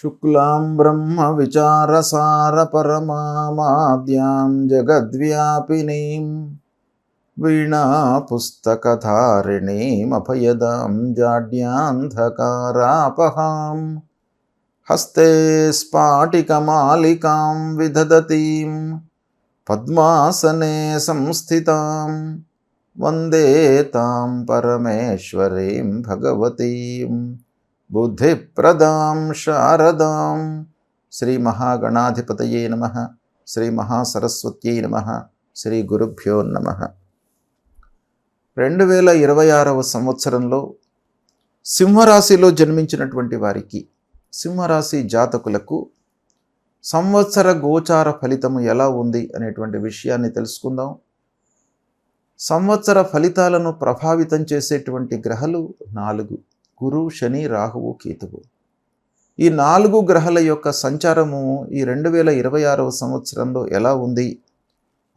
शुक्लां ब्रह्मविचारसारपरमामाद्यां जगद्व्यापिनीं वीणापुस्तकधारिणीमभयदां जाड्यान्धकारापहां हस्ते स्फाटिकमालिकां विदधतीं पद्मासने संस्थितां वन्दे तां परमेश्वरीं भगवतीं बुद्धिप्रदां शारदां. శ్రీ మహాగణాధిపతయే నమః. శ్రీ మహాసరస్వత్యై నమః. శ్రీ గురుభ్యో నమః. 2026వ సంవత్సరంలో సింహరాశిలో జన్మించినటువంటి వారికి, సింహరాశి జాతకులకు సంవత్సర గోచార ఫలితము ఎలా ఉంది అనేటువంటి విషయాన్ని తెలుసుకుందాం. సంవత్సర ఫలితాలను ప్రభావితం చేసేటువంటి గ్రహాలు 4: గురు, శని, రాహువు, కేతువు. ఈ 4 గ్రహాల యొక్క సంచారము ఈ 2026వ సంవత్సరంలో ఎలా ఉంది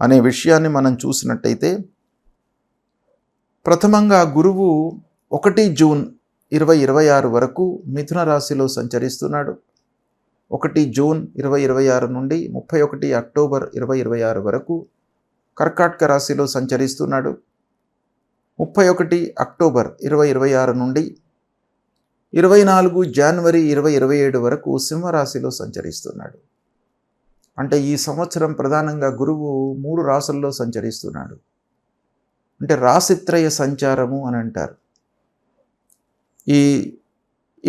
అనే విషయాన్ని మనం చూసినట్టయితే, ప్రథమంగా గురువు 1 జూన్ 2026 వరకు మిథున రాశిలో సంచరిస్తున్నాడు. 1 జూన్ 2026 నుండి 31 అక్టోబర్ 2026 వరకు కర్కాటక రాశిలో సంచరిస్తున్నాడు. 31 అక్టోబర్ 2026 నుండి 24 జనవరి 2027 వరకు సింహరాశిలో సంచరిస్తున్నాడు. అంటే ఈ సంవత్సరం ప్రధానంగా గురువు 3 రాశుల్లో సంచరిస్తున్నాడు. అంటే రాశిత్రయ సంచారము అని అంటారు.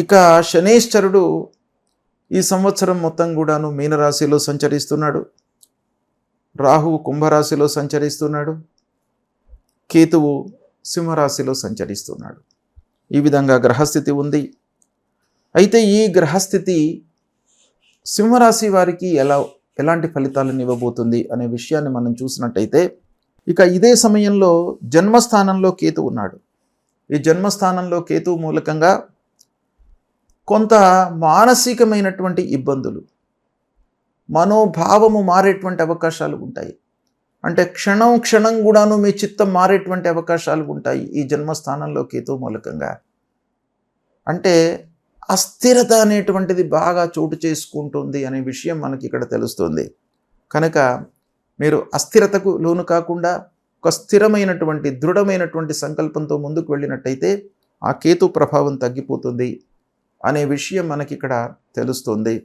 ఇక శనేశ్వరుడు ఈ సంవత్సరం మొత్తం కూడాను మీనరాశిలో సంచరిస్తున్నాడు. రాహువు కుంభరాశిలో సంచరిస్తున్నాడు. కేతువు సింహరాశిలో సంచరిస్తున్నాడు. ఈ విధంగా గ్రహస్థితి ఉంది. అయితే ఈ గ్రహస్థితి సింహరాశి వారికి ఎలాంటి ఫలితాలను ఇవ్వబోతుంది అనే విషయాన్ని మనం చూసినట్టయితే, ఇక ఇదే సమయంలో జన్మస్థానంలో కేతు ఉన్నాడు. ఈ జన్మస్థానంలో కేతువు మూలకంగా కొంత మానసికమైనటువంటి ఇబ్బందులు, మనోభావము మారేటువంటి అవకాశాలు ఉంటాయి. అంటే క్షణం క్షణం కూడాను మీ చిత్తం మారేటువంటి అవకాశాలు ఉంటాయి ఈ జన్మస్థానంలో కేతువు మూలకంగా. అంటే అస్థిరత అనేటువంటిది బాగా చోటు చేసుకుంటుంది అనే విషయం మనకి ఇక్కడ తెలుస్తుంది. కనుక మీరు అస్థిరతకు లోను కాకుండా ఒక స్థిరమైనటువంటి దృఢమైనటువంటి సంకల్పంతో ముందుకు వెళ్ళినట్టయితే ఆ కేతు ప్రభావం తగ్గిపోతుంది అనే విషయం మనకి ఇక్కడ తెలుస్తుంది.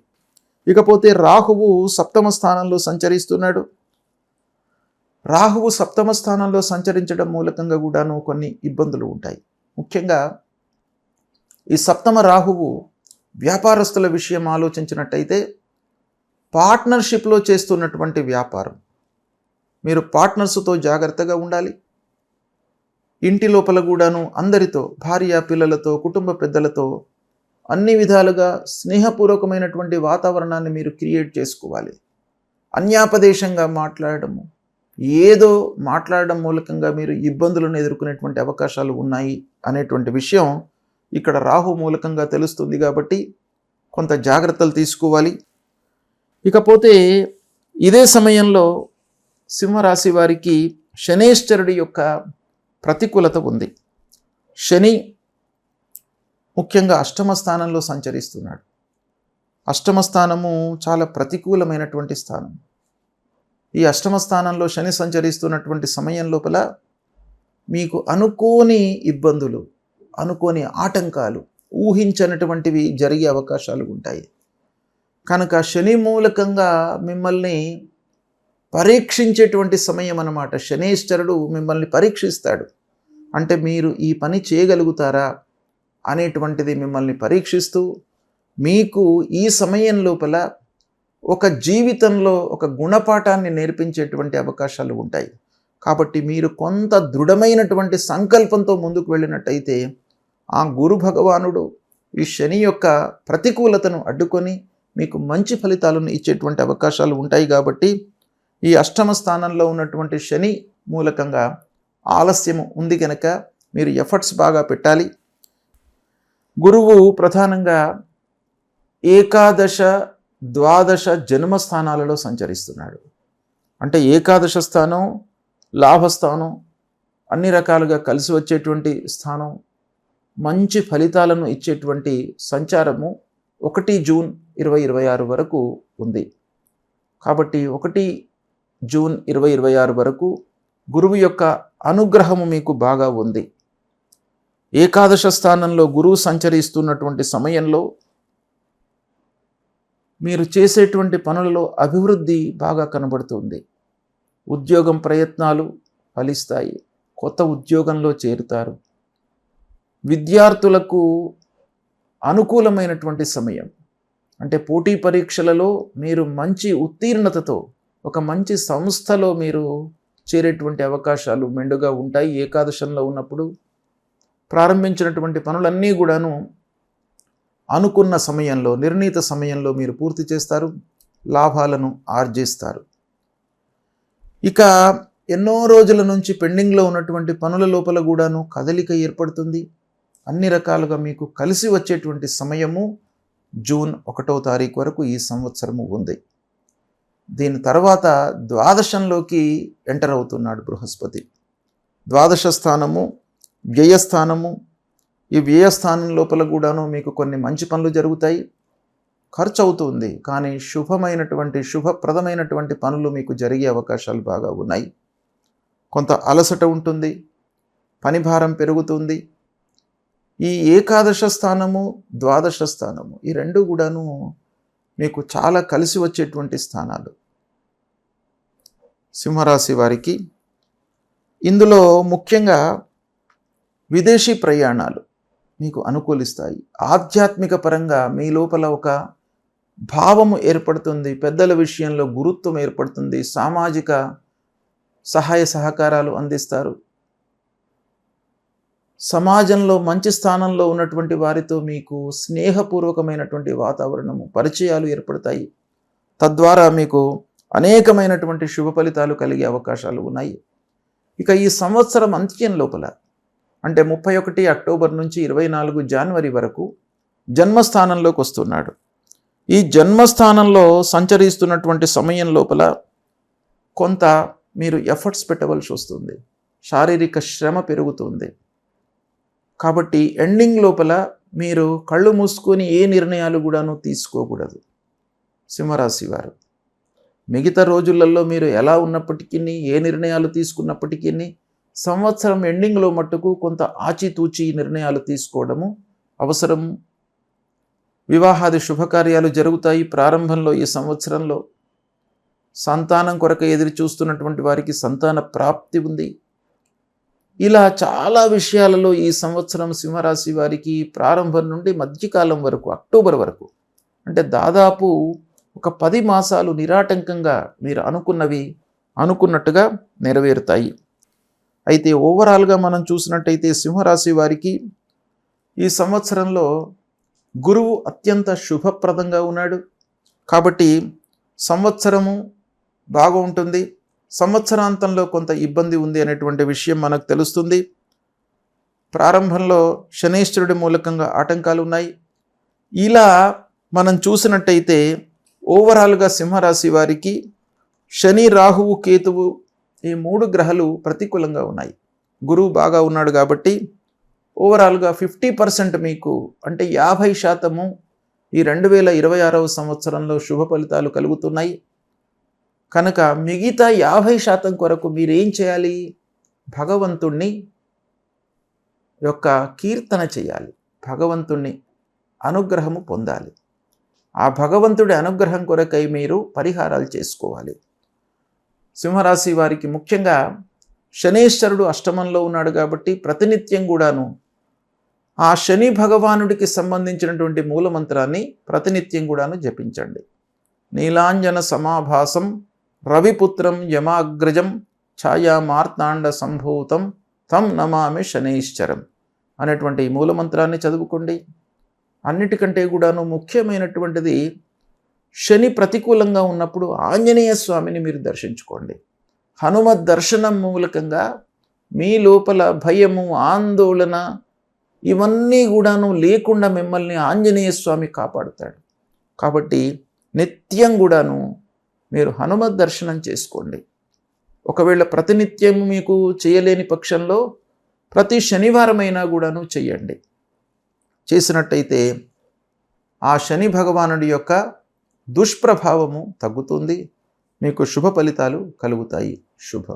ఇకపోతే రాహువు 7వ స్థానంలో సంచరిస్తున్నాడు. రాహువు 7వ స్థానంలో సంచరించడం మూలకంగా కూడాను కొన్ని ఇబ్బందులు ఉంటాయి. ముఖ్యంగా ఈ 7వ రాహువు వ్యాపారస్తుల విషయం ఆలోచించినట్టయితే, పార్ట్నర్షిప్లో చేస్తున్నటువంటి వ్యాపారం, మీరు పార్ట్నర్స్తో జాగ్రత్తగా ఉండాలి. ఇంటి లోపల కూడాను అందరితో, భార్య పిల్లలతో, కుటుంబ పెద్దలతో అన్ని విధాలుగా స్నేహపూర్వకమైనటువంటి వాతావరణాన్ని మీరు క్రియేట్ చేసుకోవాలి. అన్యాపదేశంగా మాట్లాడము, ఏదో మాట్లాడడం మూలకంగా మీరు ఇబ్బందులను ఎదుర్కొనేటువంటి అవకాశాలు ఉన్నాయి అనేటువంటి విషయం ఇక్కడ రాహు మూలకంగా తెలుస్తుంది. కాబట్టి కొంత జాగ్రత్తలు తీసుకోవాలి. ఇకపోతే ఇదే సమయంలో సింహరాశి వారికి శనేశ్వరుడి యొక్క ప్రతికూలత ఉంది. శని ముఖ్యంగా 8వ స్థానంలో సంచరిస్తున్నాడు. 8వ స్థానము చాలా ప్రతికూలమైనటువంటి స్థానం. ఈ 8వ స్థానంలో శని సంచరిస్తున్నటువంటి సమయం లోపల మీకు అనుకోని ఇబ్బందులు, అనుకోని ఆటంకాలు, ఊహించనటువంటివి జరిగే అవకాశాలు ఉంటాయి. కనుక శని మూలకంగా మిమ్మల్ని పరీక్షించేటువంటి సమయం అన్నమాట. శనేశ్వరుడు మిమ్మల్ని పరీక్షిస్తాడు. అంటే మీరు ఈ పని చేయగలుగుతారా అనేటువంటిది మిమ్మల్ని పరీక్షిస్తూ, మీకు ఈ సమయం లోపల ఒక జీవితంలో ఒక గుణపాఠాన్ని నేర్పించేటువంటి అవకాశాలు ఉంటాయి. కాబట్టి మీరు కొంత దృఢమైనటువంటి సంకల్పంతో ముందుకు వెళ్ళినట్టయితే ఆ గురు భగవానుడు ఈ శని యొక్క ప్రతికూలతను అడ్డుకొని మీకు మంచి ఫలితాలను ఇచ్చేటువంటి అవకాశాలు ఉంటాయి. కాబట్టి ఈ 8వ స్థానంలో ఉన్నటువంటి శని మూలకంగా ఆలస్యము ఉంది కనుక మీరు ఎఫర్ట్స్ బాగా పెట్టాలి. గురువు ప్రధానంగా 11, 12 జన్మస్థానాలలో సంచరిస్తున్నాడు. అంటే 11వ స్థానం, లాభస్థానం, అన్ని రకాలుగా కలిసి వచ్చేటువంటి స్థానం, మంచి ఫలితాలను ఇచ్చేటువంటి సంచారము 1 జూన్ 2026 వరకు ఉంది. కాబట్టి 1 జూన్ 2026 వరకు గురువు యొక్క అనుగ్రహము మీకు బాగా ఉంది. ఏకాదశ స్థానంలో గురువు సంచరిస్తున్నటువంటి సమయంలో మీరు చేసేటువంటి పనులలో అభివృద్ధి బాగా కనబడుతుంది. ఉద్యోగం ప్రయత్నాలు ఫలిస్తాయి. కొత్త ఉద్యోగంలో చేరుతారు. విద్యార్థులకు అనుకూలమైనటువంటి సమయం. అంటే పోటీ పరీక్షలలో మీరు మంచి ఉత్తీర్ణతతో ఒక మంచి సంస్థలో మీరు చేరేటువంటి అవకాశాలు మెండుగా ఉంటాయి. ఏకాదశంలో ఉన్నప్పుడు ప్రారంభించినటువంటి పనులన్నీ కూడాను అనుకున్న సమయంలో, నిర్ణీత సమయంలో మీరు పూర్తి చేస్తారు, లాభాలను ఆర్జిస్తారు. ఇక ఎన్నో రోజుల నుంచి పెండింగ్లో ఉన్నటువంటి పనుల లోపల కూడాను కదలిక ఏర్పడుతుంది. అన్ని రకాలుగా మీకు కలిసి వచ్చేటువంటి సమయము జూన్ 1వ తారీఖు వరకు ఈ సంవత్సరము ఉంది. దీని తర్వాత ద్వాదశంలోకి ఎంటర్ అవుతున్నాడు బృహస్పతి. ద్వాదశ స్థానము వ్యయస్థానము. ఈ వ్యయస్థానం లోపల కూడాను మీకు కొన్ని మంచి పనులు జరుగుతాయి. ఖర్చు అవుతుంది, కానీ శుభప్రదమైనటువంటి పనులు మీకు జరిగే అవకాశాలు బాగా ఉన్నాయి. కొంత అలసట ఉంటుంది, పని భారం పెరుగుతుంది. ఈ ఏకాదశ స్థానము, ద్వాదశ స్థానము ఈ రెండు కూడాను మీకు చాలా కలిసి వచ్చేటువంటి స్థానాలు. సింహరాశి వారికి ఇందులో ముఖ్యంగా విదేశీ ప్రయాణాలు మీకు అనుకూలిస్తాయి. ఆధ్యాత్మిక పరంగా మీ లోపల ఒక భావము ఏర్పడుతుంది. పెద్దల విషయంలో గురుత్వం ఏర్పడుతుంది. సామాజిక సహాయ సహకారాలు అందిస్తారు. సమాజంలో మంచి స్థానంలో ఉన్నటువంటి వారితో మీకు స్నేహపూర్వకమైనటువంటి వాతావరణము, పరిచయాలు ఏర్పడతాయి. తద్వారా మీకు అనేకమైనటువంటి శుభ ఫలితాలు కలిగే అవకాశాలు ఉన్నాయి. ఇక ఈ సంవత్సరం అంత్యం లోపల అంటే 31 అక్టోబర్ నుంచి 24 జనవరి వరకు జన్మస్థానంలోకి వస్తున్నాడు. ఈ జన్మస్థానంలో సంచరిస్తున్నటువంటి సమయం లోపల కొంత మీరు ఎఫర్ట్స్ పెట్టవలసి వస్తుంది. శారీరక శ్రమ పెరుగుతుంది. కాబట్టి ఎండింగ్ లోపల మీరు కళ్ళు మూసుకొని ఏ నిర్ణయాలు కూడాను తీసుకోకూడదు. సింహరాశి వారు మిగతా రోజులలో మీరు ఎలా ఉన్నప్పటికీ, ఏ నిర్ణయాలు తీసుకున్నప్పటికీ సంవత్సరం ఎండింగ్లో మట్టుకు కొంత ఆచితూచి నిర్ణయాలు తీసుకోవడము అవసరం. వివాహాది శుభకార్యాలు జరుగుతాయి. ప్రారంభంలో ఈ సంవత్సరంలో సంతానం కొరకు ఎదురు చూస్తున్నటువంటి వారికి సంతాన ప్రాప్తి ఉంది. ఇలా చాలా విషయాలలో ఈ సంవత్సరం సింహరాశి వారికి ప్రారంభం నుండి మధ్యకాలం వరకు, అక్టోబర్ వరకు, అంటే దాదాపు ఒక 10 మాసాలు నిరాటంకంగా మీరు అనుకున్నట్టుగా నెరవేరుతాయి. అయితే ఓవరాల్గా మనం చూసినట్టయితే సింహరాశి వారికి ఈ సంవత్సరంలో గురువు అత్యంత శుభప్రదంగా ఉన్నాడు. కాబట్టి సంవత్సరము బాగా ఉంటుంది. సంవత్సరాంతంలో కొంత ఇబ్బంది ఉంది అనేటువంటి విషయం మనకు తెలుస్తుంది. ప్రారంభంలో శనీశ్వరుడి మూలకంగా ఆటంకాలు ఉన్నాయి. ఇలా మనం చూసినట్టయితే ఓవరాల్గా సింహరాశి వారికి శని, రాహువు, కేతువు ఈ 3 గ్రహాలు ప్రతికూలంగా ఉన్నాయి. గురువు బాగా ఉన్నాడు కాబట్టి ఓవరాల్గా 50% మీకు అంటే 50% ఈ 2026వ సంవత్సరంలో శుభ ఫలితాలు కలుగుతున్నాయి. కనుక మిగతా 50% కొరకు మీరేం చేయాలి? భగవంతుణ్ణి యొక్క కీర్తన చేయాలి. భగవంతుణ్ణి అనుగ్రహము పొందాలి. ఆ భగవంతుడి అనుగ్రహం కొరకై మీరు పరిహారాలు చేసుకోవాలి. సింహరాశి వారికి ముఖ్యంగా శనీశ్వరుడు అష్టమంలో ఉన్నాడు కాబట్టి ప్రతినిత్యం కూడాను ఆ శని భగవానుడికి సంబంధించినటువంటి మూలమంత్రాన్ని ప్రతినిత్యం కూడాను జపించండి. నీలాంజన సమాభాసం రవిపుత్రం యమాగ్రజం ఛాయా మార్తాండ సంభూతం తం నమామి శనైశ్చరం అనేటువంటి ఈ మూలమంత్రాన్ని చదువుకోండి. అన్నిటికంటే కూడాను ముఖ్యమైనటువంటిది శని ప్రతికూలంగా ఉన్నప్పుడు ఆంజనేయ స్వామిని మీరు దర్శించుకోండి. హనుమత్ దర్శనం మూలకంగా మీ లోపల భయము, ఆందోళన ఇవన్నీ కూడాను లేకుండా మిమ్మల్ని ఆంజనేయ స్వామి కాపాడుతాడు. కాబట్టి నిత్యం కూడాను మీరు హనుమత్ దర్శనం చేసుకోండి. ఒకవేళ ప్రతినిత్యం మీకు చేయలేని పక్షంలో ప్రతి శనివారమైనా కూడాను చేయండి. చేసినట్టయితే ఆ శని భగవానుడి యొక్క దుష్ప్రభావము తగ్గుతుంది. మీకు శుభ ఫలితాలు కలుగుతాయి. శుభం.